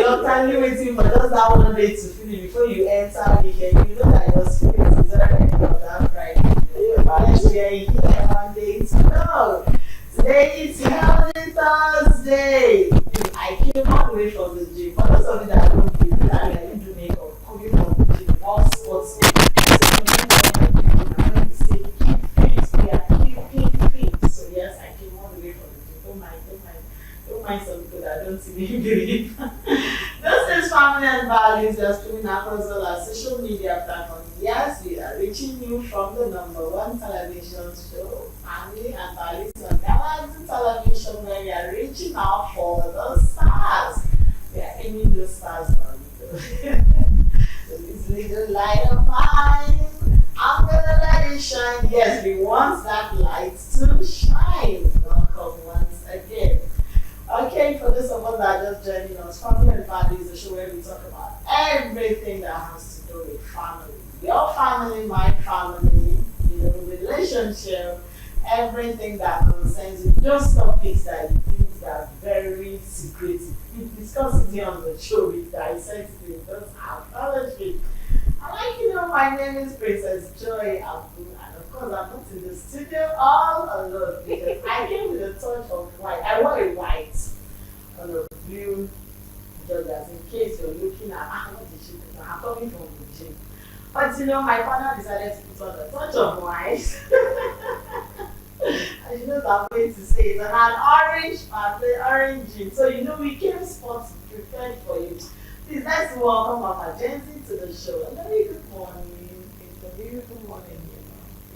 reluctantly waiting for just that one day to finish before you enter weekend. You know that your spirit is already on that Friday. Yes, we are here Monday. No, today is Healthy Thursday. I came all the way from the gym. For those of you that don't do that, I didn't do makeup. Coming from the gym, all sports. So yes, I came all the way from the gym. Don't mind some people that don't see me doing it. This is Family and Values. We are streaming across all our social media platforms. Yes, we are reaching you from the #1 television show, Family and Values on Galaxy Television, where we are reaching out for the stars. We are aiming those stars on this little light of mine. I'm gonna let it shine. Yes, we want that light to shine. Welcome once again. Okay, for those of us that are just joining us, Family and Values is a show where we talk about everything that has to do with family. Your family, my family, relationship, everything that concerns you. Just topics that you think are very secretive. We discuss it here on the show, we dissect it, just acknowledge it. My name is Princess Joy Abu, and of course I'm not in the studio all alone because I came with a touch of white. I wore a white on a blue joggers in case you're looking at what the gym is. I'm coming from the gym. But my partner decided to put on a touch of white. And I'm going to say it's an orange jean. So we came sports prepared for you. Please let's welcome our Jency to the show. A very good morning. It's a beautiful morning,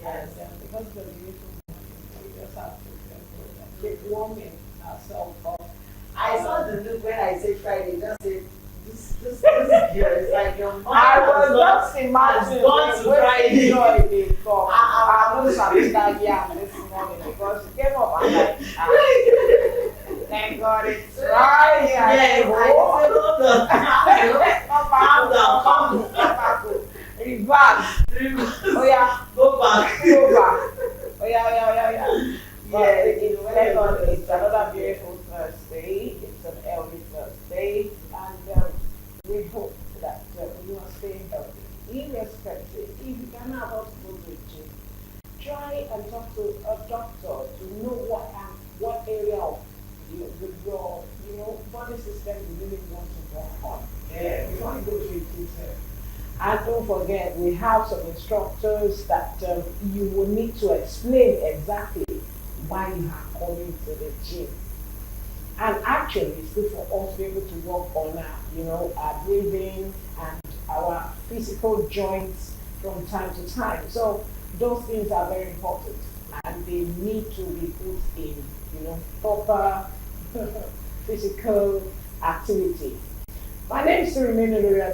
Yes, and because it's a beautiful morning, we just have to keep warming ourselves up. I saw the look when I said Friday, just say this year is like your mind. I was just imagining gone to Friday. I know Saturday this morning because she came up and like, thank God it's Friday. Yes, I said, hold on. Calm down. Reverse. Oh yeah. Go back. Oh yeah. It's another beautiful Thursday. It's an early Thursday, and we hope that you are staying healthy. Irrespective, if you cannot afford to go to the gym, try and talk to a doctor to know what area of your body system you really want to work on. Yeah, before you go to it. And don't forget, we have some instructors that you will need to explain exactly why you are coming to the gym. And actually, it's good for us to be able to work on our breathing and our physical joints from time to time. So those things are very important, and they need to be put in, proper physical activity. My name is Surimini Olori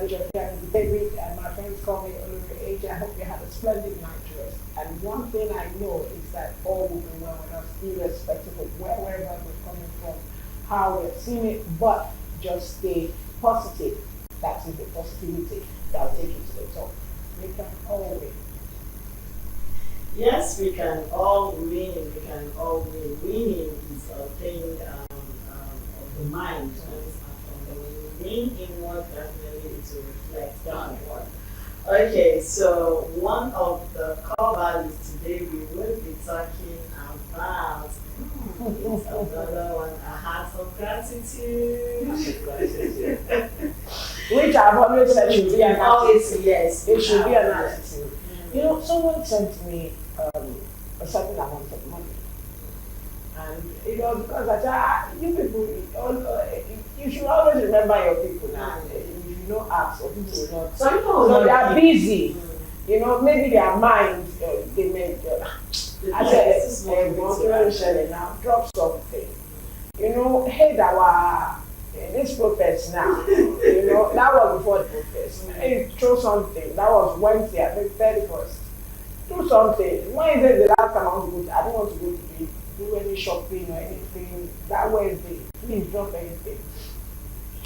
David, and my friends call me Olori Age. I hope you had a splendid night's rest. And one thing I know is that all will be well with us, irrespective of wherever we're coming from, how we're seeing it, but just stay positive. That is the positivity that will take you to the top. We can all win. Yes, we can all win. We can all win. Winning is a thing of the mind. Win inward, definitely it will reflect downward. Okay, so one of the core values today we will be talking about it's another one, a heart of gratitude. Which I've always said should be an attitude. Always, yes. It should be an attitude. Someone sent me a certain amount of money. And because I said, you people, you should always remember your people now. If you don't ask, or people will not. Some people they are busy. Maybe their mind, they may. I said, now, drop something. Hate this protest now. That was before the protest. Hey, throw something. That was Wednesday, I think 31st. Do something. When is it the last time I want to go? I don't want to go to do any shopping or anything. That Wednesday, please drop anything.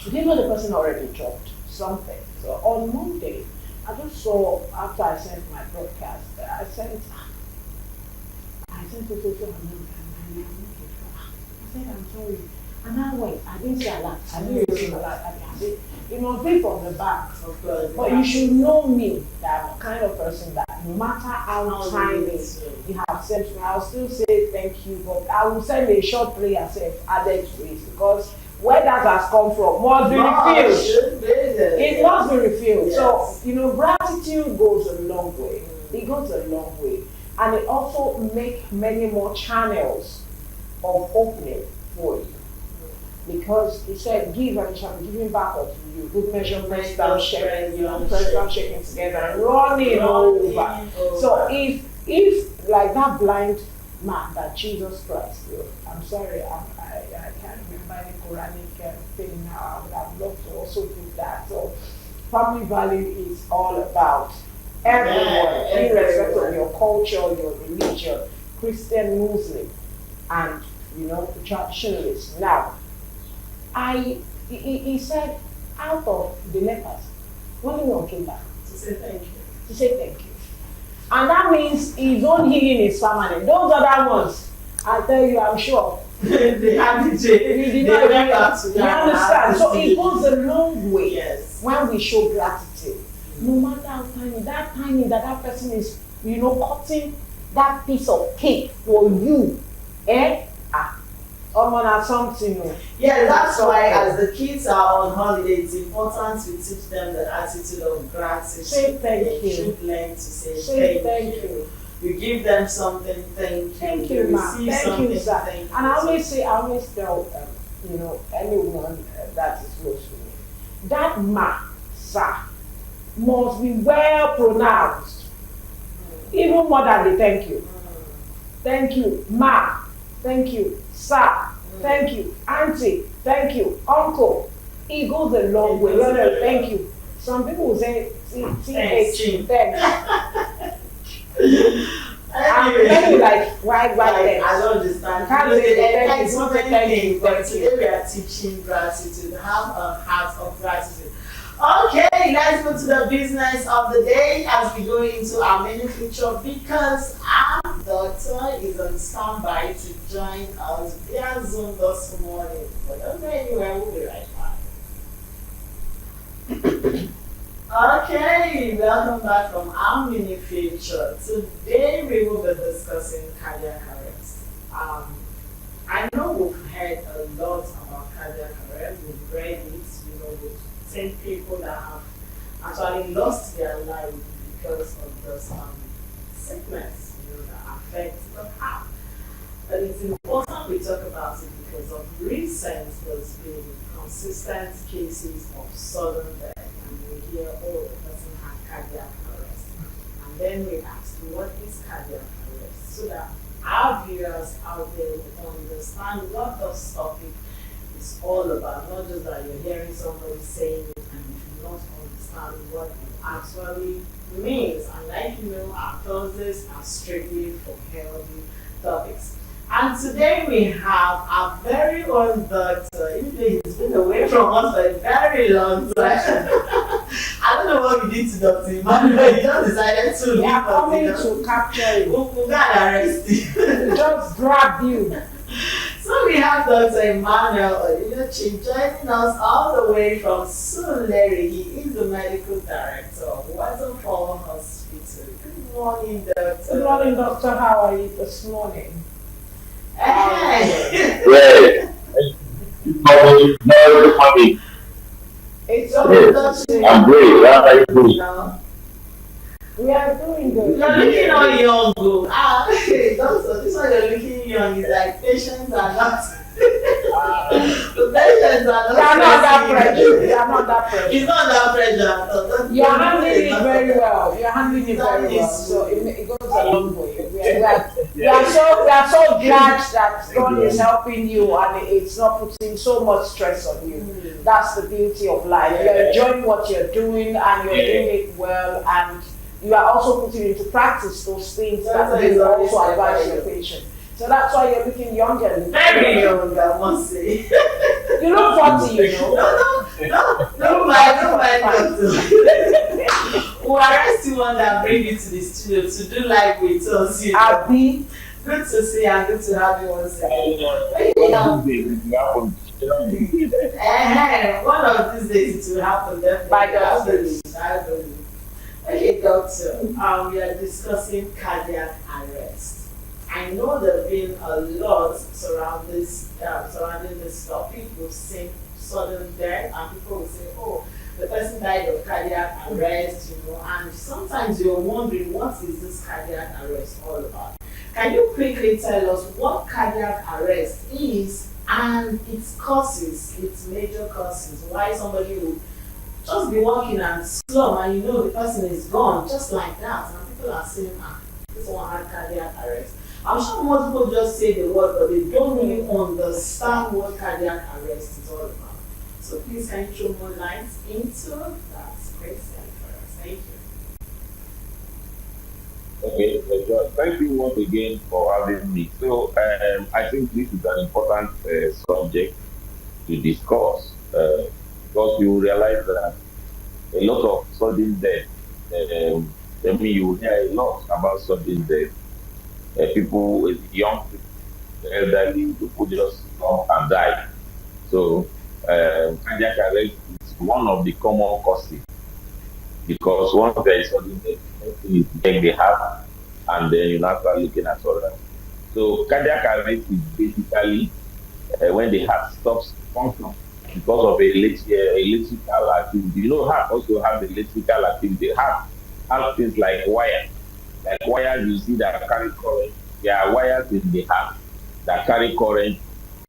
Do you know the person already dropped something? So on Monday, I just saw after I sent my broadcast, I sent it to social media. I said, I'm sorry. And I went, I didn't say a lot. I didn't receive a lot. I did, it must be from the back. Of course. But you should know me that I'm the kind of person that no matter how tiny you have sent me, I'll still say thank you, but I will send a short prayer say added to it because where that has come from must be refilled. It must be refilled. Yes. So, gratitude goes a long way. It goes a long way. And it also makes many more channels of opening for you. Because he said, give and it shall be given back unto you. Good measure, pressed down, shaking, pressed down, shaking together, and running over. So if like that blind man that Jesus Christ, I'm sorry, I can't remember any Quranic thing now. I would have loved to also do that. So family value is all about everyone, irrespective of your culture, your religion, Christian, Muslim, and the traditionalists. Now, he said, out of the lepers, only one came back To say thank you. to say thank you. And that means his own healing is permanent. Those other ones, I'll tell you, I'm sure. They had the They went back to you understand? So it goes a long way Yes. when we show gratitude. No matter how tiny that person is, cutting that piece of cake for you. Something. Yeah, that's why as the kids are on holiday, it's important to teach them the attitude of gratitude. Say thank They you. should learn to say Thank you. You give them something, thank you. Thank you, ma'am. Receive Thank something, you, sir. thank you. And I always tell, anyone that is close to me, that ma, sir, must be well pronounced. Even more than the thank you. Thank you, ma. Thank you, sir. Thank you, auntie. Thank you, uncle. It goes a long way. Thank you. Some people will say, TH, thanks. Anyway, why thanks? I don't understand. Can't Because say it thank is you, so thank many you, things, but thank today we are teaching gratitude. Have a heart of gratitude. Okay, let's go to the business of the day as we go into our main feature because our doctor is on standby to join us via Zoom this morning. But don't go anywhere, we'll be right back. Okay, welcome back from our mini feature. Today we will be discussing cardiac arrest. I know we've heard a lot about cardiac arrest. We've read it, we've seen people that have actually lost their life because of this sickness, that affects the heart. But it's important we talk about it because of recent there's been consistent cases of sudden death. And we hear, the person had cardiac arrest. And then we ask, what is cardiac arrest? So that our viewers out there will understand what this topic is all about. Not just that you're hearing somebody saying it and you do not understand what it actually means. And our Thursdays are strictly for healthy topics. And today we have our very own doctor. Even though he's been away from us for a very long time. I don't know what we did to Dr. Emmanuel. He just decided to leave us. Coming to capture you. We're gonna arrest you. Just grab you. So we have Dr. Emmanuel Onyinyechi joining us all the way from Surulere. He is the medical director of Waterfall Hospital. Good morning, Doctor. Good morning, doctor. How are you this morning? Hey. Great. Good morning. It's I'm great. How are you doing? We are doing good. You're looking all young, though. Doctor, this one you're looking young is like patients are not. The patients are not. You are not that pressure. You are not that pressure. It's not that pressure. You are handling it very well. You are handling it very well. So it goes a long way. We are so glad that God is helping you and it's not putting so much stress on you. That's the beauty of life. You're enjoying what you're doing and you're doing it well, and you are also putting into practice those things that you also advise your patient. So that's why you're looking younger. Very young, I must say. You look 40, No, my doctor. We'll arrest you one that bring you to the studio to do live with us. Abi. Good to see you and good to have you once again. One of these days it will happen definitely. By God's I believe. Okay, doctor. We are discussing cardiac arrest. I know there've been a lot surrounding this topic. We've seen sudden death, and people will say, "Oh, the person died of cardiac arrest," and sometimes you're wondering, what is this cardiac arrest all about? Can you quickly tell us what cardiac arrest is and its causes, its major causes? Why somebody will just be walking and slum and the person is gone just like that, and people are saying, this one had cardiac arrest. I'm sure most people just say the word, but they don't really understand what cardiac arrest is all about. So please, can you throw more light into that question for us? Thank you. Okay, John, thank you once again for having me. So, I think this is an important subject to discuss because you realize that a lot of sudden death, you hear a lot about sudden death. People with young people, elderly, people just come and die. So, cardiac arrest is one of the common causes because once there is sudden death, you take the heart and then you now start looking at others. So, cardiac arrest is basically when the heart stops functioning because of electrical activity. Heart also has electrical activity. Heart has things like wires. Like wires you see that carry current. There are wires in the heart that carry current,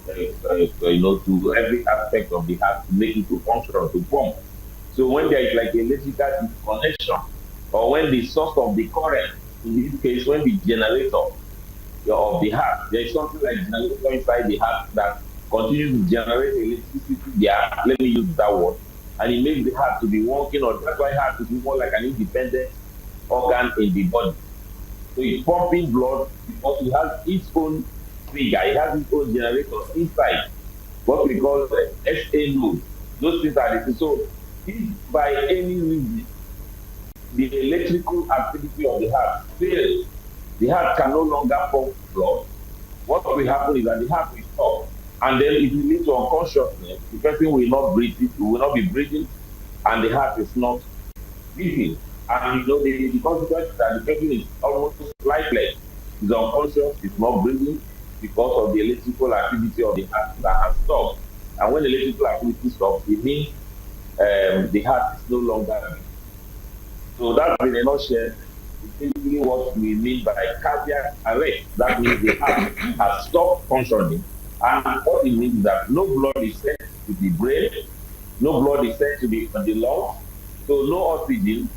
to every aspect of the heart to make it to function, to pump. So when there is like electrical disconnection, or when the source of the current, in this case, when the generator of the heart, there is something like generator inside the heart that continues to generate electricity there. Let me use that word. And it makes the heart to be working, or that's why heart is more like an independent organ in the body. So it's pumping blood because it has its own trigger, it has its own generator inside. What we call the SA node. Those things are the. So if by any reason the electrical activity of the heart fails, the heart can no longer pump blood. What will happen is that the heart will stop. And then it will lead to unconsciousness. The person will not breathe, will not be breathing, and the heart is not beating. And the consequence is that the person is almost lifeless. He's unconscious, he's not breathing because of the electrical activity of the heart that has stopped. And when the electrical activity stops, it means the heart is no longer beating. So that's in a nutshell simply what we mean by cardiac arrest. That means the heart has stopped functioning. And what it means is that no blood is sent to the brain, no blood is sent to the lungs, so no oxygen.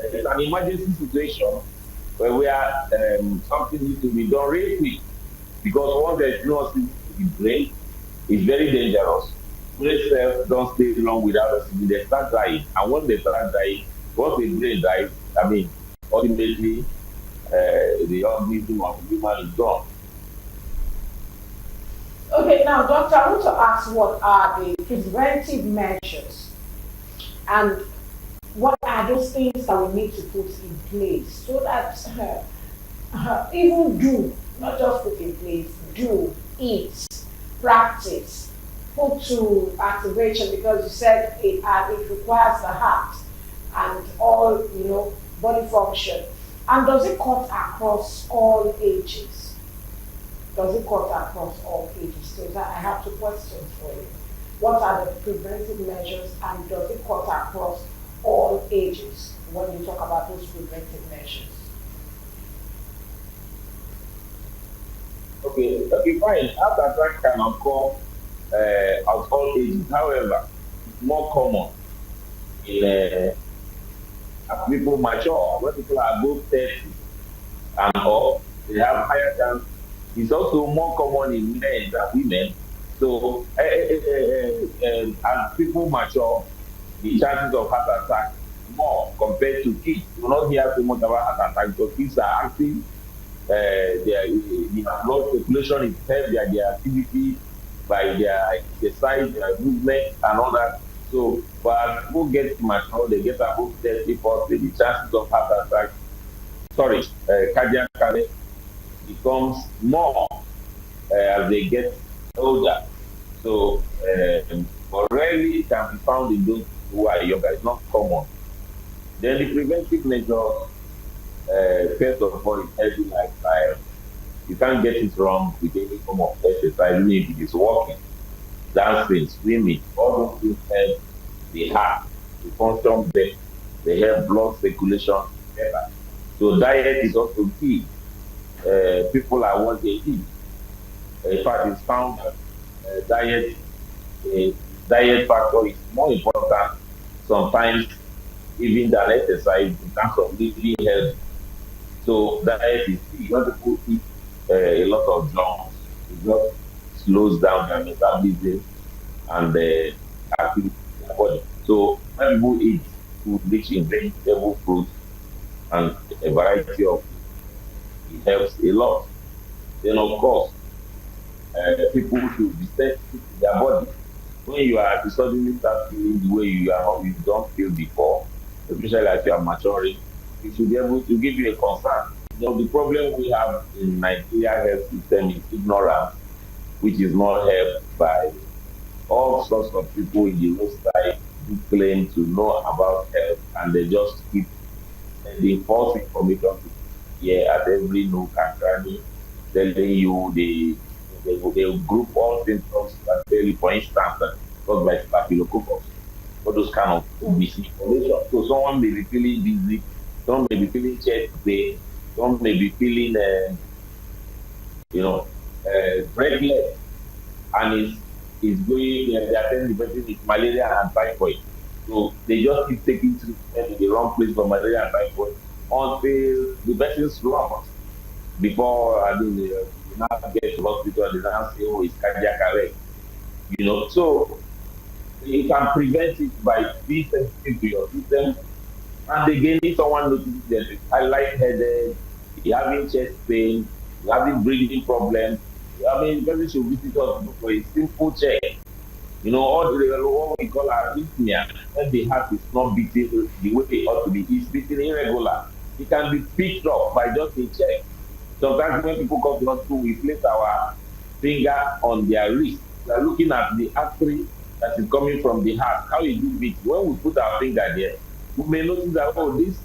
It's an emergency situation where something needs to be done really quick, because once there is no oxygen to the brain, it's very dangerous. Brain cells don't stay long without oxygen, they start dying. And once they start dying, once the brain dies, ultimately, the organism of the human is gone. Okay, now, Doctor, I want to ask, what are the preventive measures and what are those things that we need to put in place so that even do, not just put in place, do, eat, practice, put to activation, because you said it requires the heart and all, body function. And does it cut across all ages? Does it cut across all ages? So I have two questions for you. What are the preventive measures, and does it cut across all ages when you talk about those preventive measures? Okay, fine. Heart attack can occur at all ages. However, it's more common in as people mature. When people are above 30 and up, they have higher chance. It's also more common in men than women. So, as people mature, the chances of heart attack more compared to kids. You will not hear so much about heart attack because kids are active. The blood circulation is helped by their activity, by their exercise, their movement, and all that. So, but as people get mature, they get above 30, 40, the chances of heart attack, cardiac arrest becomes more as they get older. So, but rarely can be found in those who are younger. It's not common. Then the preventive measures, first of all, is healthy lifestyle. You can't get it wrong with any form of exercise, even if it is walking, dancing, swimming. All those things help the heart to function better. They help blood circulation better. So diet is also key. People are what they eat. In fact, it's found that diet uh, diet factor is more important sometimes even than exercise in terms of living health. So diet is key. When people eat a lot of junks, it just slows down their metabolism and activity in their body. So when people eat food rich in vegetable, fruits, and a variety of food, it helps a lot. Then of course, people should be sensitive to their body. When you are to suddenly start feeling the way you don't feel before, especially as you are maturing, it should be able to give you a concern. The problem we have in Nigeria health system is ignorance, which is not helped by all sorts of people in the roadside who claim to know about health and they just keep sending false information to here at every nook and cranny, telling you they will group all symptoms that tell you, for instance, that caused by staphylococcus, all those kind of misinformation. So someone may be feeling dizzy, someone may be feeling chest pain, someone may be feeling, breathless, and is going, they are telling the person it's malaria and typhoid. So they just keep taking treatment in the wrong place for malaria and typhoid until the person slumps before you now get to hospital and they now say, oh, it's cardiac arrest. So you can prevent it by being sensitive to your system. And again, if someone notices that I light headed, you having chest pain, you having breathing problems, the person should visit us for a simple check. All what we call arrhythmia, when the heart is not beating the way it ought to be, it's beating irregular. It can be picked up by just a check. Sometimes when people come to hospital, we place our finger on their wrist. We are looking at the artery that is coming from the heart, how it do beat. When we put our finger there, we may notice that, oh, this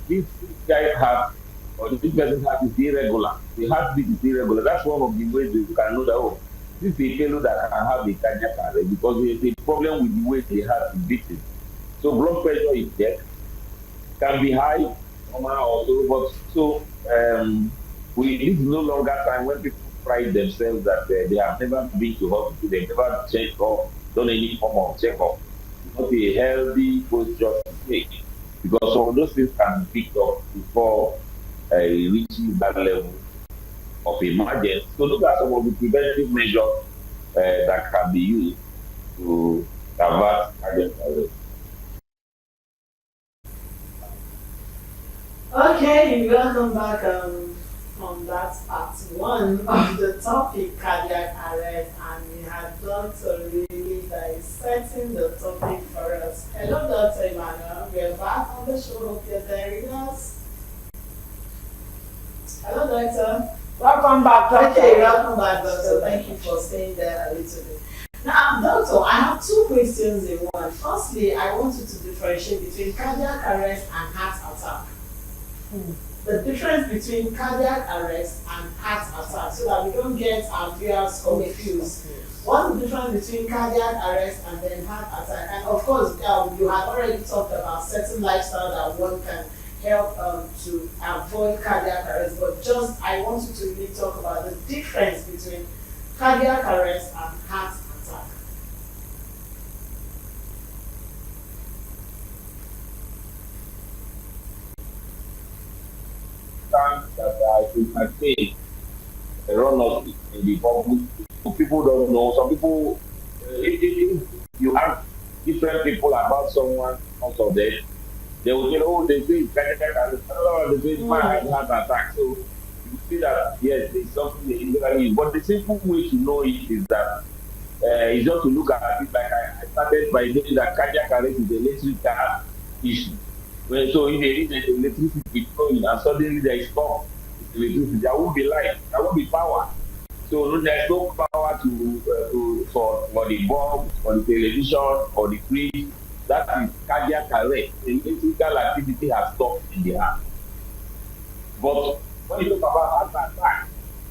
guy's heart or this person's heart is irregular. The heartbeat is irregular. That's one of the ways that you can know that, oh, this is a fellow that can have a cardiac arrest because there's a problem with the way the heart is beating. So blood pressure is there, can be high, normal also, but so this is no longer time when people pride themselves that they have never been to hospital, they've never checked up, done any form of checkup. It's not a healthy posture to take because some of those things can be picked up before reaching that level of emergency. So look at some of the preventive measures that can be used to avert cardiac arrest. Okay, welcome back on that part one of the topic, cardiac arrest, and we had Dr. really dissecting the topic for us. Hello, Dr. Emmanuel. We're back on the show. Hope you're there with us. Hello, Doctor. Welcome back, Doctor. Okay, welcome back, Doctor. Thank you for staying there a little bit. Now, Doctor, I have two questions in one. Firstly, I want you to differentiate between cardiac arrest and heart attack. The difference between cardiac arrest and heart attack, so that we don't get our viewers confused. What's the difference between cardiac arrest and then heart attack? And of course, you had already talked about certain lifestyle that one can help to avoid cardiac arrest, but just I want you to really talk about the difference between cardiac arrest and heart attack. That I think I say erroneously in the public. People don't know. Some people, if you ask different people about someone also there, they will say, oh, they say it's cardiac arrest, they say it's heart attack. So you see that yes, there's something they usually use. But the simple way to know it is that it's just to look at it like I started by saying that cardiac arrest is an electrical issue. So if there is electricity flowing and suddenly there is stop electricity, there won't be light, there won't be power. So there's no power for the bulb, for the television, or the fridge. That is cardiac arrest. The electrical activity has stopped in the heart. But when you talk about heart attack,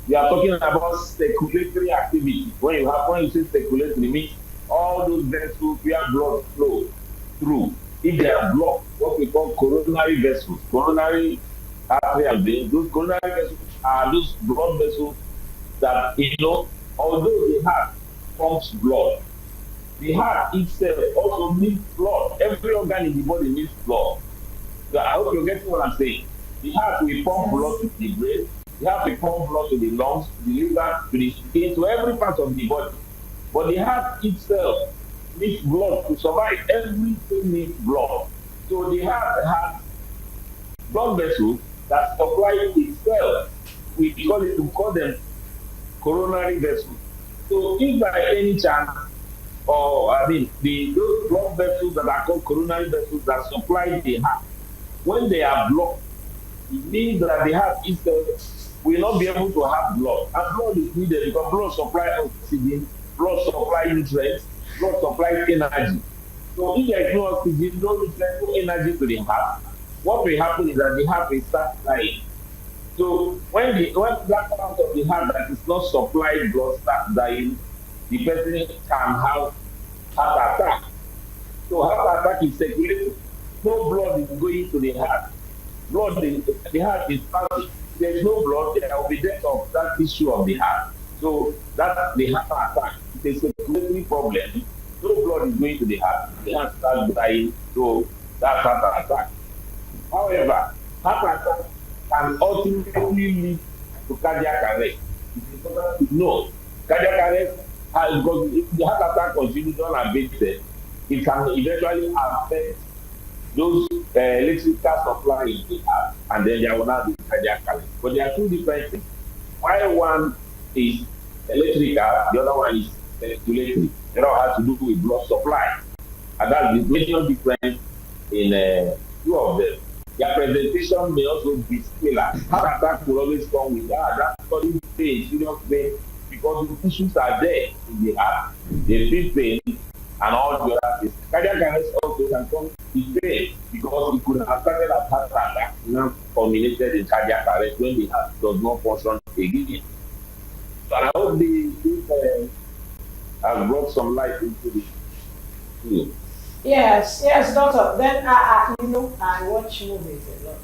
you are talking about circulatory activity. When you say circulatory, it means all those vessels where blood flows through. If they are blocked, what we call coronary vessels, coronary artery veins, those coronary vessels are those blood vessels that, although the heart pumps blood, the heart itself also needs blood. Every organ in the body needs blood. So I hope you're getting what I'm saying. The heart will pump blood to the brain, the heart will pump blood to the lungs, to the liver, to the skin, to every part of the body. But the heart itself needs blood to survive. Everything needs blood. So the heart has blood vessels that supply itself. We call them coronary vessels. So if by any chance, those blood vessels that are called coronary vessels that supply the heart, when they are blocked, it means that the heart itself will not be able to have blood. And blood is needed because blood supplies oxygen, blood supplies nutrients, blood supplies energy. So if there is no oxygen, no nutrients, no energy to the heart, what will happen is that the heart will start dying. So when that part of the heart that is not supplying blood starts dying, the person can have heart attack. So heart attack is circulating. No blood is going to the heart. The heart is passing. There is no blood, there will be death of that tissue of the heart. So that's the heart attack. It's a circulatory problem. No blood is going to the heart. The heart starts dying. So that's heart attack. However, heart attack can ultimately lead to cardiac arrest. It's important to know cardiac arrest, because if the heart attack continues unabated, it can eventually affect those electrical supply in the heart, and then there will not be cardiac arrest. But there are two different things. While one is electrical, the other one is circulatory. The other has to do with blood supply, and that's the major difference in two of them. Their presentation may also be similar. Heart attack will always come with that sudden pain, serious pain, because the tissues are there in the heart. They feel pain and all the other things. Cardiac arrest also can come with pain because it could have started as heart attack, now culminated in cardiac arrest when the heart does not function again. So I hope this has brought some light into the field. Yes, doctor. Then I watch movies a lot.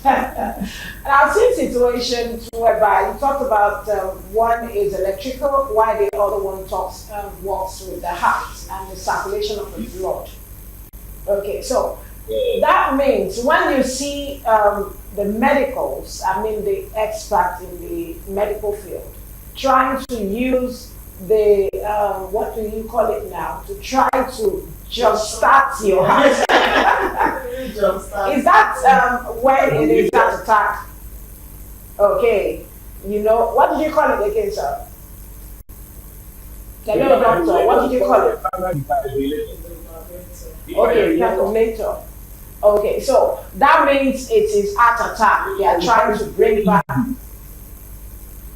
And I've seen situations whereby you talked about one is electrical, while the other one works with the heart and the circulation of the blood. Okay, so that means when you see the medicals, the experts in the medical field, trying to use the what do you call it now, to try to just start your heart. Is that when it is heart attack? Okay. What did you call it again, sir? Hello, doctor. What did you call it? Okay, calculator. Okay, so that means it is heart attack. They are trying to bring back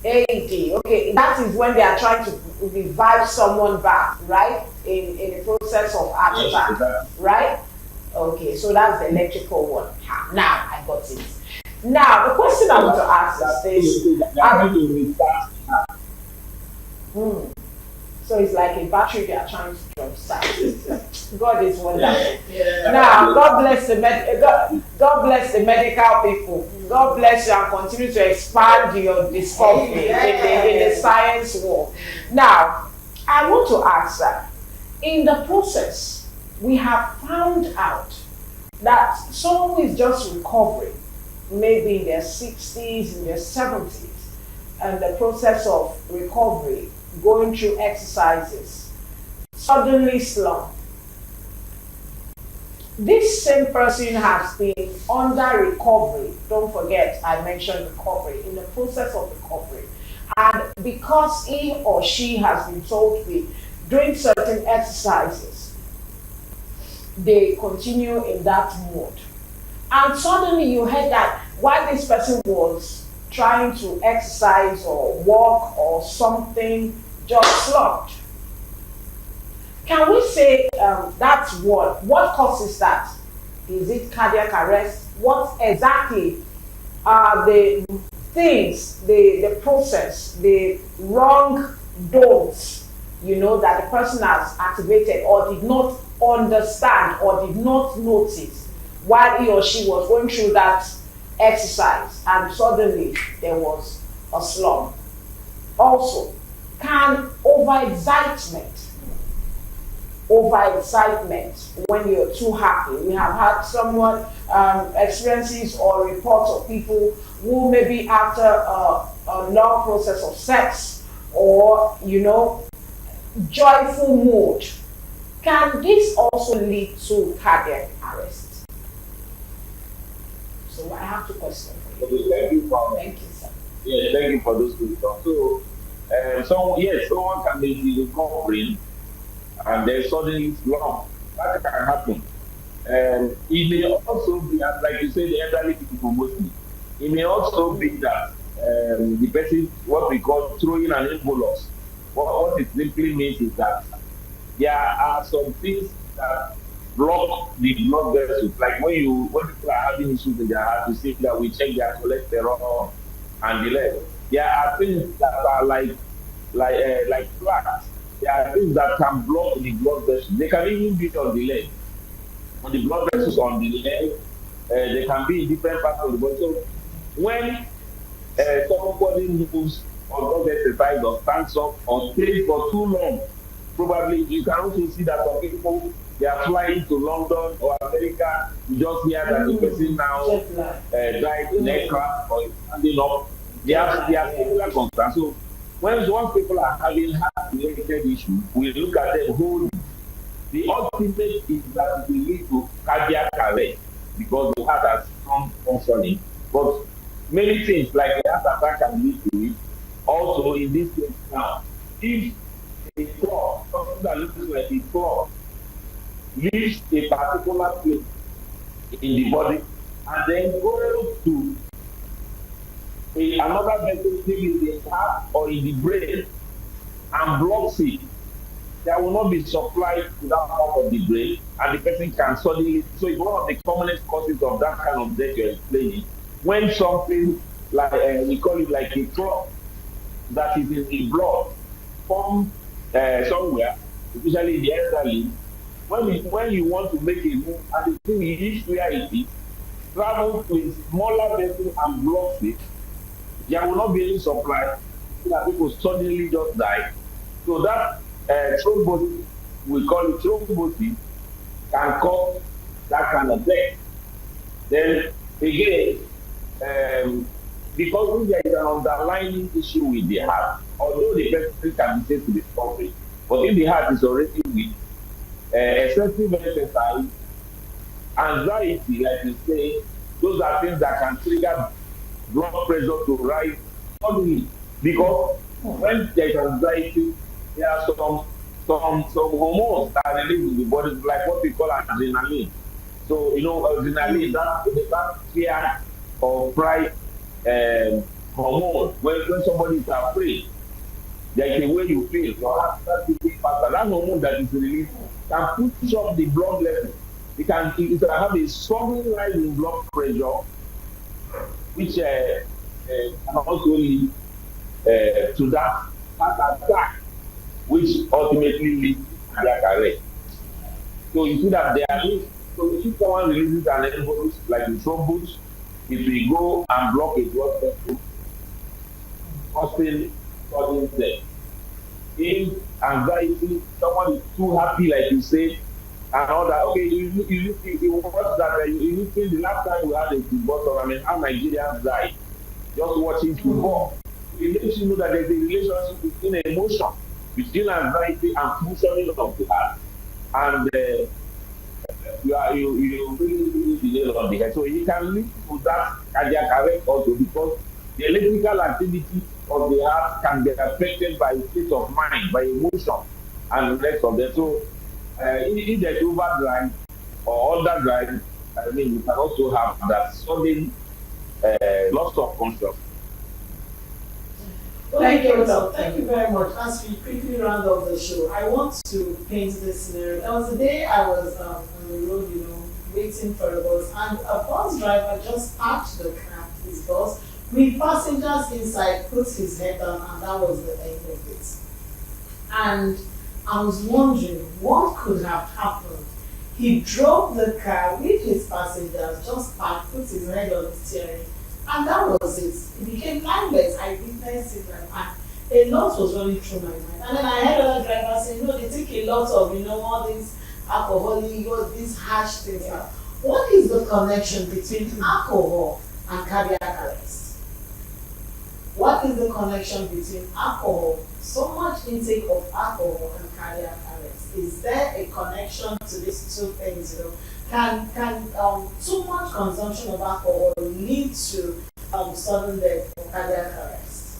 AD. Okay, that is when they are trying to revive someone back, right? In the process of heart attack, right? Okay, so that's the electrical one. Now I got it. Now the question I want to ask is this. So it's like a battery they are trying to jumpstart. God is wonderful. Yeah. Now God bless God bless the medical people. God bless you and continue to expand your discovery in the science world. Now I want to ask that in the process we have found out that someone is just recovering, maybe in their 60s, in their 70s, and the process of recovery, going through exercises, suddenly slump. This same person has been under recovery. Don't forget, I mentioned recovery, in the process of recovery. And because he or she has been told to be doing certain exercises, they continue in that mode. And suddenly you heard that while this person was trying to exercise or walk or something, just slumped. Can we say that's what? What causes that? Is it cardiac arrest? What exactly are the things, the process, the wrong don'ts, that the person has activated or did not understand or did not notice while he or she was going through that exercise, and suddenly there was a slump? Also, can overexcitement when you're too happy? We have had someone experiences or reports of people who maybe after a long process of sex or joyful mood, can this also lead to cardiac arrest? So I have two questions for you. Thank you, sir. Yeah, thank you for those questions. So, someone can be recovering and then suddenly slump. That can happen. It may also be, like you said, the elderly people mostly. It may also be that the person, what we call throwing an envelope. What it simply means is that there are some things that block the blood vessels. Like when people are having issues in their heart, you see that we check their cholesterol and the like. There are things that are like plaques. There are things that can block the blood vessels. They can even be on the leg. On the blood vessels on the leg, they can be in different parts of the body. So when somebody moves or does exercise or stands up or stays for too long, probably you can also see that some people, they are flying to London or America. You just hear that the person now died in aircraft or is standing up. They are similar concerns. So once people are having heart-related issues, we look at them wholly. The ultimate is that it will lead to cardiac arrest because the heart has strong functioning. But many things like the heart attack can lead to it. Also, in this case now, if a clot, something that looks like a clot, leaves a particular place in the body and then goes to another vessel, maybe in the heart or in the brain, and blocks it, there will not be supply to that part of the brain, and the person can suddenly. So it's one of the commonest causes of that kind of death you're explaining. When something like we call it like a clot that is in the blood forms somewhere, especially in the elderly, when you want to make a move and the thing is where it is, travels to a smaller vessel and blocks it, there will not be any supply, so that people suddenly just die. So that thrombosis, we call it thrombosis, can cause that kind of death. Then again, because there is an underlying issue with the heart, although the person can be said to be suffering, but if the heart is already weak, excessive exercise, anxiety, like you say, those are things that can trigger blood pressure to rise suddenly. Because when there is anxiety, there are some hormones that are released in the body, like what we call adrenaline. So adrenaline, that fear or pride hormone. When somebody is afraid, there is a way you feel. That hormone that is released can push up the blood level. It can have a sudden rise in blood pressure, which can also lead to that heart attack, which ultimately leads to cardiac arrest. So you see that there are risks. So if someone releases an embolus like the thrombus, it will go and block a blood vessel, causing sudden death. In anxiety, someone is too happy, like you say, and all that. Okay, you watch that. You think the last time we had a football tournament, how Nigerians died just watching football. It makes you know that there's a relationship between emotion, between anxiety and functioning of the heart, and you really delay on the head. So it can lead to that cardiac arrest also, because the electrical activity of the heart can get affected by state of mind, by emotion, and the rest of them. So if there's overdrive or underdrive, you can also have that sudden loss of consciousness. Thank you, So thank you very much. As we quickly round off the show, I want to paint this scenario. There was a day I was on the road, waiting for a bus, and a bus driver just parked the car, his bus, with passengers inside, put his head down, and that was the end of it. And I was wondering what could have happened. He drove the car with his passengers, just parked, put his head on the steering, and that was it. He became lifeless. I witnessed it, and a lot was running through my mind. And then I heard other drivers say, they take a lot of, all these alcoholic, all these harsh things. What is the connection between alcohol and cardiac arrest? What is the connection between alcohol, so much intake of alcohol, and cardiac arrest? Is there a connection to these two things? Can too much consumption of alcohol lead to sudden death or cardiac arrest?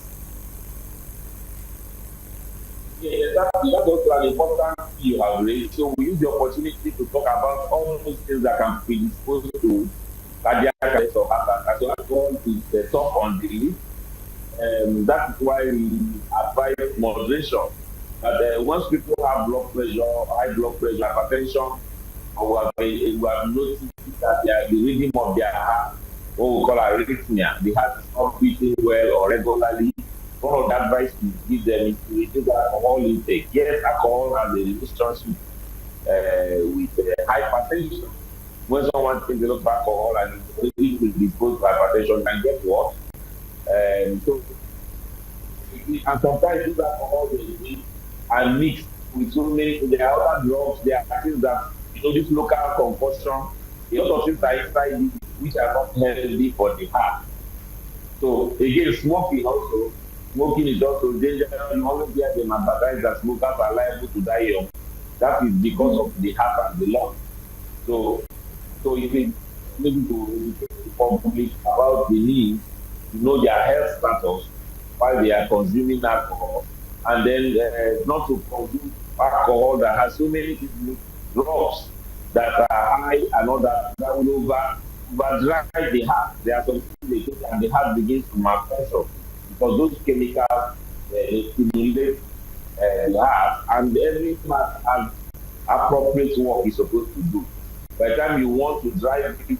Yeah, that's also an important thing you have raised. So we use the opportunity to talk about all those things that can predispose to cardiac arrest or heart attack. So alcohol is the top on the list. That is why we advise moderation. But once people have blood pressure, high blood pressure, hypertension, or we have noticed that the rhythm of their heart, what we call arrhythmia, the heart is not beating well or regularly, one of the advice we give them is to reduce alcohol intake. Yes, alcohol has a relationship with hypertension. When someone takes a lot of alcohol and it will dispose to hypertension, can get what? And sometimes this alcohol are mixed with so many. There are other drugs. There are things that this local concoction. A lot of things are inside it which are not healthy for the heart. So again, smoking is also dangerous. You always hear them advertise that smokers are liable to die young. That is because of the heart and the lung. So if it maybe to educate the public about the need to know their health status while they are consuming alcohol, and then not to consume alcohol that has so many drugs that are high and all that will overdrive the heart. There are some things they take and the heart begins to malfunction because those chemicals stimulate the heart, and every heart has appropriate work it's supposed to do. By the time you want to drive it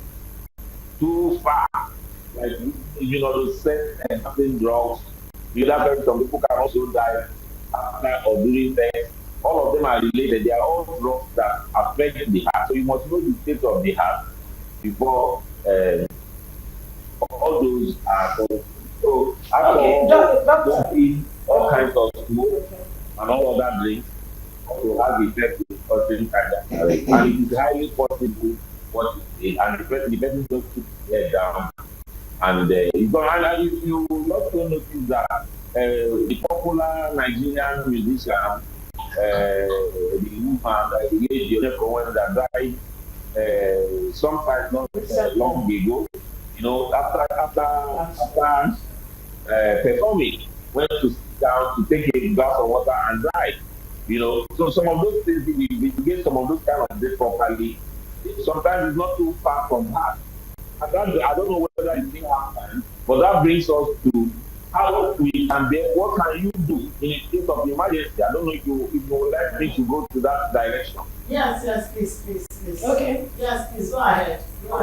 too far, like to set and having drugs, some people can also die after or during sex. All of them are related. They are all drugs that affect the heart. So you must know the state of the heart before all those are done. So alcohol, in all kinds of smoke and all other drinks also have effect in causing cardiac arrest. And it is highly possible what it is. And the person just puts his head down. And if you also notice that the popular Nigerian musician, the woman, the lady, the one that died sometime not long ago, after performing, went to sit down to take a glass of water and died. So some of those things, we get some of those kind of things properly. Sometimes it's not too far from heart. I don't know whether it's being happened, but that brings us to how we can be. What can you do in a case of emergency? I don't know if you would like me to go to that direction. Yes, please. Okay. Yes, please go ahead. All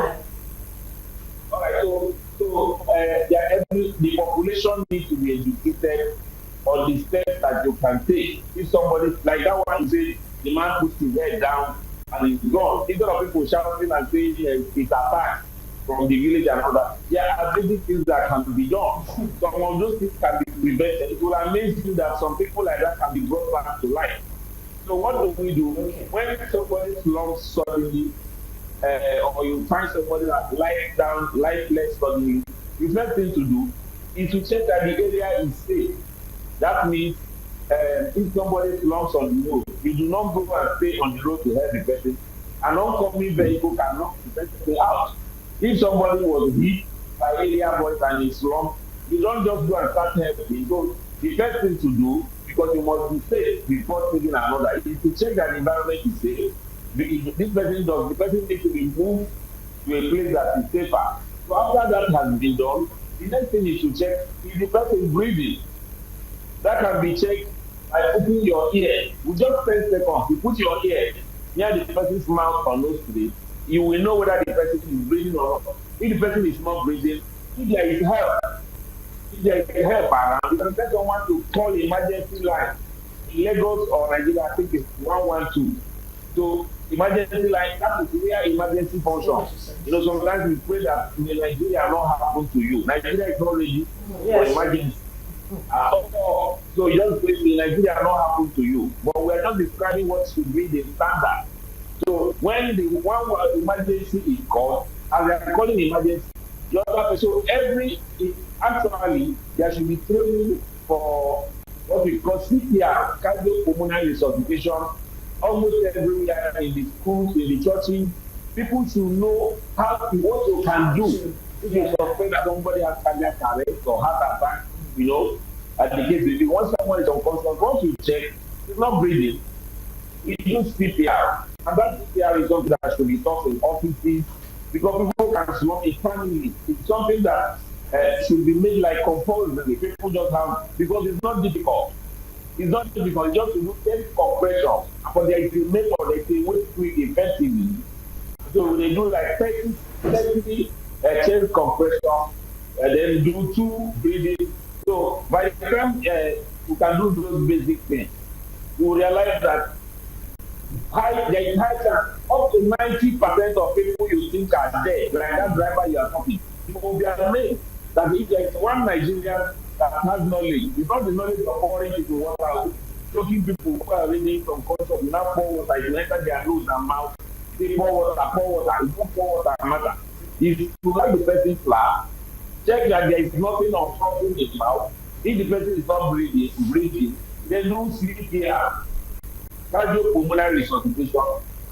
right. So the population needs to be educated on the steps that you can take. If somebody like that one, you say the man puts his head down and he's gone. Instead of people shouting and saying it's attack from the village and all that, there are basic things that can be done. Some of those things can be prevented. It will amaze you that some people like that can be brought back to life. So what do we do when somebody slumps suddenly, or you find somebody that lies down, lifeless suddenly? The first thing to do is to check that the area is safe. That means if somebody slumps on the road, you do not go and stay on the road to help the person. An oncoming vehicle cannot the person out. If somebody was hit by area boys and he slumped, you don't just go and start helping. So the first thing to do, because you must be safe before taking another, is to check that the environment is safe. If this person does, the person needs to be moved to a place that is safer. So after that has been done, the next thing is to check if the person is breathing. That can be checked by putting your ear. We just 10 seconds. You put your ear near the person's mouth or nose to it. You will know whether the person is breathing or not. If the person is not breathing, if there is help, around, you can tell someone to call emergency line. In Lagos or Nigeria, I think it's 112. So emergency line, that is where emergency function. Sometimes we pray that in Nigeria not happen to you. Nigeria is not ready for emergency. So you just pray in Nigeria not happen to you. But we are not describing what should be the standard. So when the one emergency is called, as they are calling emergency, the other person, actually there should be training for what we call CPR, cardiopulmonary resuscitation, almost everywhere in the schools, in the churches. People should know what you can do if you suspect that somebody has cardiac arrest or heart attack. At the case, once someone is unconscious, once you check, it's not breathing, we use CPR. And that CPR is something that should be taught in offices because people can slump it family. It's something that should be made like compulsory. People just have, because it's not difficult. It's not difficult, it's just to do 10 compression. But there is a method, they say, which we effectively. So they do like 30 chest compression, and then do 2 breathing. So by the time you can do those basic things, you will realize that there is high chance up to 90% of people you think are dead, like that driver you are talking. You will be amazed that if there is one Nigerian that has knowledge, because the knowledge of pouring into water, choking people who are really unconscious, you now pour water, you enter their nose and mouth, they pour water, you don't pour water matter. If you like the person flat, check that there is nothing on something in the mouth. If the person is not breathing, then do CPR, cardiopulmonary resuscitation,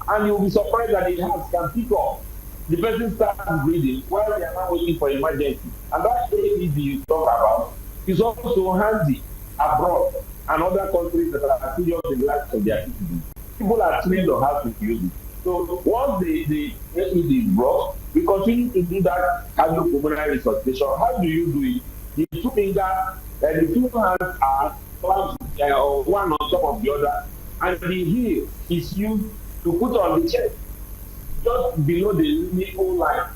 and you'll be surprised that the heart can pick up. The person starts breathing while they are not waiting for emergency. And that AED you talk about is also handy abroad and other countries that are serious in the lives of their citizens. People are trained on how to use it. So once the AED is brought, we continue to do that cardiopulmonary resuscitation. How do you do it? The 2 fingers and the 2 hands are one on top of the other, and the heel is used to put on the chest, just below the nipple line.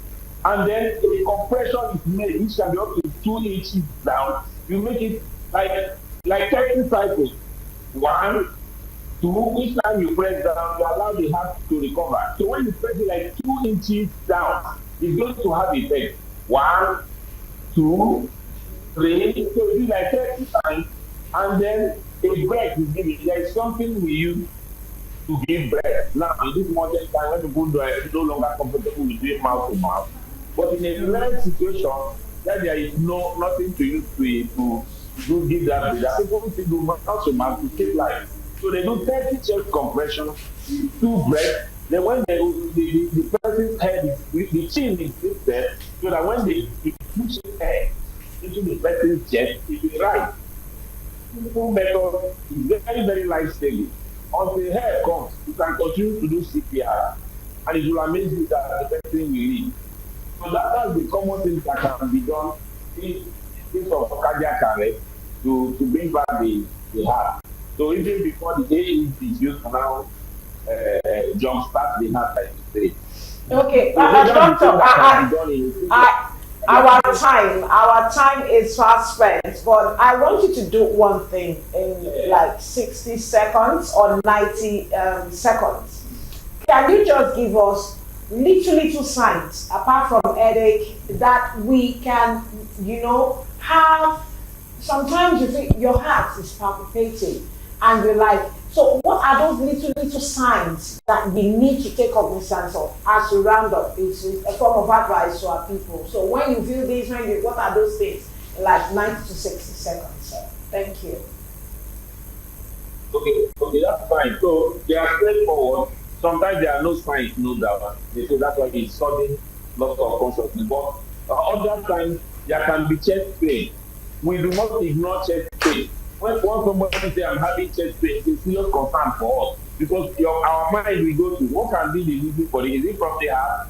And then a compression is made, which can be up to 2 inches down. You make it like 30 cycles. 1, 2, each time you press down, you allow the heart to recover. So when you press it like 2 inches down, it's going to have effect. 1, 2, 3, so it's like 30 times, and then a breath is given. There is something we use to give breath. Now, in this modern time, when people are no longer comfortable with doing mouth to mouth, but in a rare situation, that there is nothing to use to give that breath, people do mouth to mouth to keep life. So they do 30 chest compression, 2 breaths. Then when the person's head the chin is lifted, so that when they push his head into the person's chest, it will rise. Simple method is very, very life-saving. Until help comes, you can continue to do CPR, and it will amaze you that the person will leave. So that's the common thing that can be done in case of cardiac arrest to bring back the heart. So even before the AED is used to now jumpstart the heart, like you say. Okay, Doctor, our time is fast spent, but I want you to do one thing in like 60 seconds or 90 seconds. Can you just give us little signs, apart from headache, that we can, have? Sometimes you think your heart is palpitating, and you're like, so what are those little signs that we need to take cognizance of as we round up? It's a form of advice to our people. So when you feel this, what are those things? Like 90 to 60 seconds. Thank you. Okay, that's fine. So they are straightforward. Sometimes there are no signs, no doubt. They say that's why it's sudden loss of consciousness. But other times there can be chest pain. We do not ignore chest pain. When somebody says I'm having chest pain, it's a serious concern for us, because our mind will go to what can be the reason for it. Is it from the heart?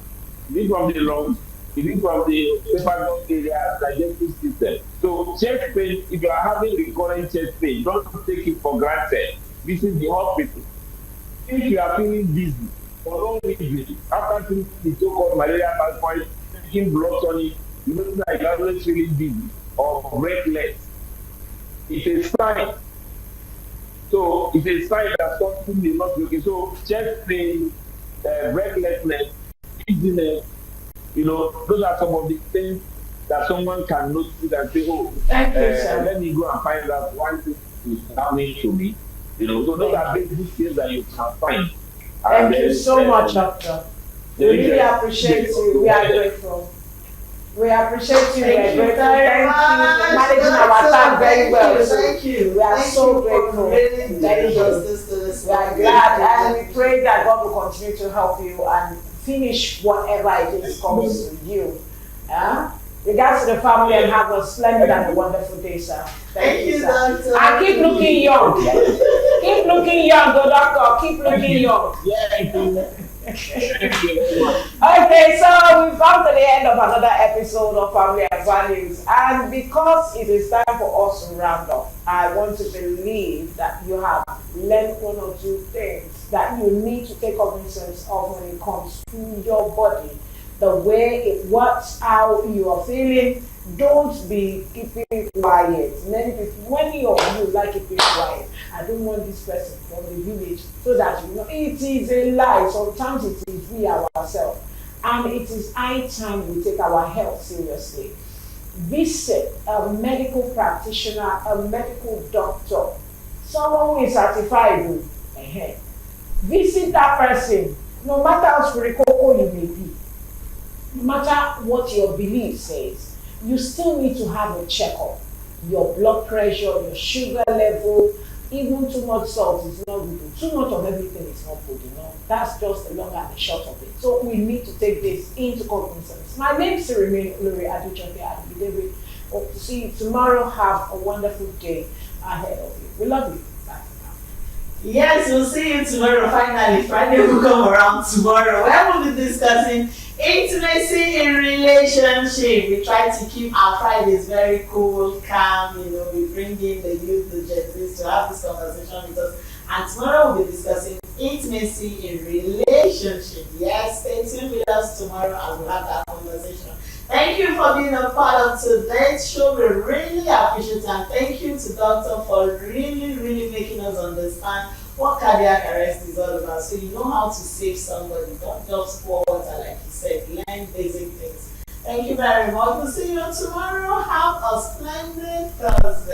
Is it from the lungs? Is Is it from the esophagus area, digestive system? So chest pain, if you are having recurrent chest pain, don't take it for granted. Visit the hospital. If you are feeling dizzy for no reason, after treating the so-called malaria typhoid, taking blood tonic, you look like you're always feeling dizzy or breathless. It's a sign. So it's a sign that something is not working. So chest pain, breathlessness, dizziness, those are some of the things that someone can notice and say, oh, Thank you, sir. let me go and find out why this is happening to me. So those are basic things that you can find. Thank you so much, Doctor. We really appreciate you. We are grateful. We appreciate you. Thank you We're grateful. very Thank much. you for managing our time very well. Thank you. We are so grateful. Really Thank you. justice to this. We are glad, and we pray that God will continue to help you and finish whatever it is comes to you. Regards to the family, and have a splendid and a wonderful day, sir. Thank you, sir. Doctor. And keep looking young. Keep looking young, good doctor. Keep looking young. Okay, so we've come to the end of another episode of Family and Values, and because it is time for us to round up, I want to believe that you have learned one or two things that you need to take cognizance of when it comes to your body, the way it works, how you are feeling. Don't be keeping quiet. Many people, many of you like keeping quiet. I don't want this person from the village, so that it is a lie. Sometimes it is we ourselves, and it is high time we take our health seriously. Visit a medical practitioner, a medical doctor, someone who is certified. Visit that person, no matter how spiritual you may be, no matter what your belief says. You still need to have a checkup. Your blood pressure, your sugar level, even too much salt is not good. Too much of everything is not good, That's just the long and the short of it. So we need to take this into cognizance. My name is Lori Adujoke. I'll be David. Hope to see you tomorrow. Have a wonderful day ahead of you. We love you. Bye. Yes, we'll see you tomorrow. Finally, Friday will come around tomorrow. Where we'll be discussing intimacy in relationship. We try to keep our Fridays very cool, calm. We bring in the youth, the Gen Zs to have this conversation with us. And tomorrow we'll be discussing intimacy in relationship. Yes, stay tuned with us tomorrow and we'll have that conversation. Thank you for being a part of today's show. We really appreciate it, and thank you to Doctor for really making us understand what cardiac arrest is all about. So you know how to save somebody. Don't just pour water, like you said. Learn basic things. Thank you very much. We'll see you tomorrow. Have a splendid Thursday.